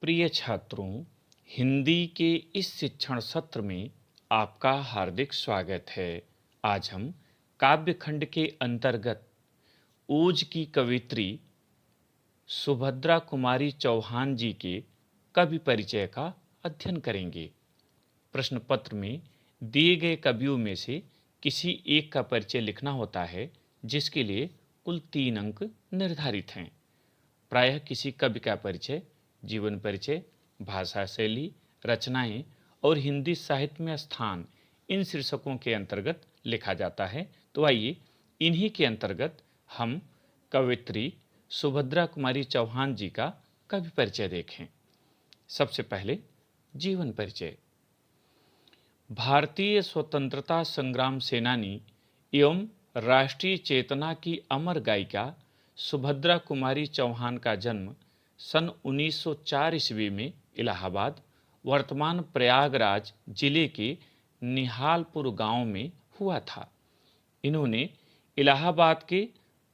प्रिय छात्रों, हिंदी के इस शिक्षण सत्र में आपका हार्दिक स्वागत है। आज हम काव्यखंड के अंतर्गत ओज की कवियत्री सुभद्रा कुमारी चौहान जी के कवि परिचय का अध्ययन करेंगे। प्रश्न पत्र में दिए गए कवियों में से किसी एक का परिचय लिखना होता है, जिसके लिए कुल 3 अंक निर्धारित हैं। प्रायः किसी कवि का परिचय, जीवन परिचय, भाषा शैली, रचनाएं और हिंदी साहित्य में स्थान, इन शीर्षकों के अंतर्गत लिखा जाता है। तो आइए इन्हीं के अंतर्गत हम कवयित्री सुभद्रा कुमारी चौहान जी का कवि परिचय देखें। सबसे पहले जीवन परिचय। भारतीय स्वतंत्रता संग्राम सेनानी एवं राष्ट्रीय चेतना की अमर गायिका सुभद्रा कुमारी चौहान का जन्म सन 1904 ईस्वी में इलाहाबाद, वर्तमान प्रयागराज जिले के निहालपुर गांव में हुआ था। इन्होंने इलाहाबाद के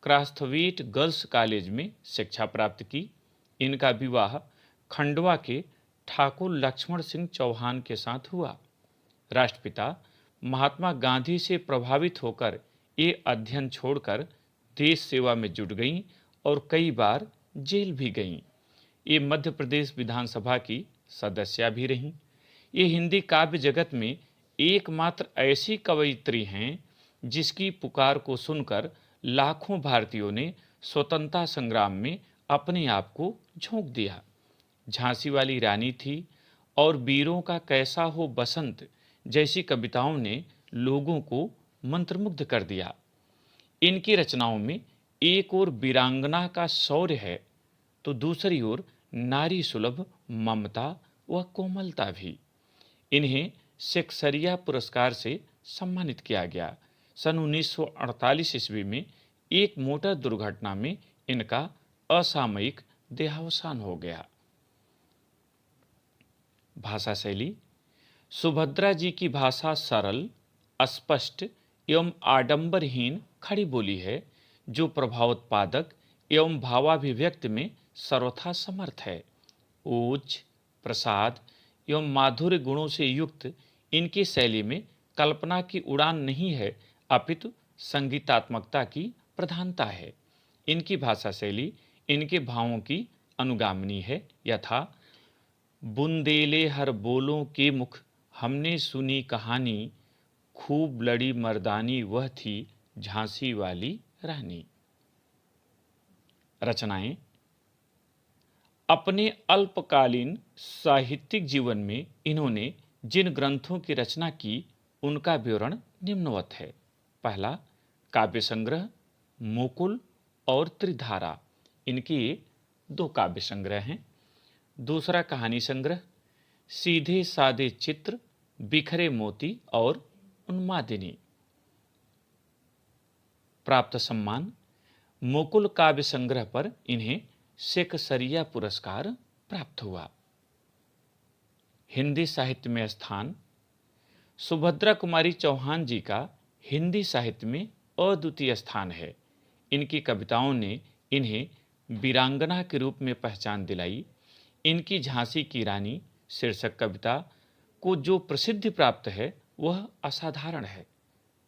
क्रास्थवेट गर्ल्स कॉलेज में शिक्षा प्राप्त की। इनका विवाह खंडवा के ठाकुर लक्ष्मण सिंह चौहान के साथ हुआ। राष्ट्रपिता महात्मा गांधी से प्रभावित होकर ये अध्ययन छोड़कर देश सेवा में जुट गईं और कई बार जेल भी गईं। ये मध्य प्रदेश विधानसभा की सदस्या भी रहीं। ये हिंदी काव्य जगत में एकमात्र ऐसी कवयित्री हैं जिसकी पुकार को सुनकर लाखों भारतीयों ने स्वतंत्रता संग्राम में अपने आप को झोंक दिया। झांसी वाली रानी थी और वीरों का कैसा हो बसंत जैसी कविताओं ने लोगों को मंत्रमुग्ध कर दिया। इनकी रचनाओं में एक ओर वीरांगना का शौर्य है, तो दूसरी ओर नारी सुलभ ममता व कोमलता भी। इन्हें शेक्सपियर पुरस्कार से सम्मानित किया गया। सन 1948 ईस्वी में एक मोटर दुर्घटना में इनका असामयिक देहावसान हो गया। भाषा शैली। सुभद्रा जी की भाषा सरल, स्पष्ट एवं आडंबरहीन खड़ी बोली है, जो प्रभावोत्पादक एवं भावाभिव्यक्ति में सर्वथा समर्थ है। ओज, प्रसाद एवं माधुर्य गुणों से युक्त इनकी शैली में कल्पना की उड़ान नहीं है, अपितु संगीतात्मकता की प्रधानता है। इनकी भाषा शैली इनके भावों की अनुगामिनी है। यथा बुंदेले हर बोलों के मुख, हमने सुनी कहानी, खूब लड़ी मर्दानी वह थी झांसी वाली रानी। रचनाएं। अपने अल्पकालीन साहित्यिक जीवन में इन्होंने जिन ग्रंथों की रचना की, उनका विवरण निम्नवत है। पहला, काव्य संग्रह मुकुल और त्रिधारा, इनके 2 काव्य संग्रह हैं। दूसरा, कहानी संग्रह सीधे सादे चित्र, बिखरे मोती और उन्मादिनी। प्राप्त सम्मान। मुकुल काव्य संग्रह पर इन्हें शेक्सपियर पुरस्कार प्राप्त हुआ। हिंदी साहित्य में स्थान। सुभद्रा कुमारी चौहान जी का हिंदी साहित्य में अद्वितीय स्थान है। इनकी कविताओं ने इन्हें वीरांगना के रूप में पहचान दिलाई। इनकी झांसी की रानी शीर्षक कविता को जो प्रसिद्धि प्राप्त है, वह असाधारण है।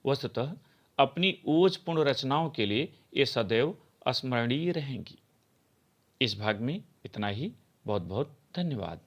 वस्तुतः अपनी ओजपूर्ण रचनाओं के लिए ये सदैव स्मरणीय रहेंगी। इस भाग में इतना ही। बहुत बहुत धन्यवाद।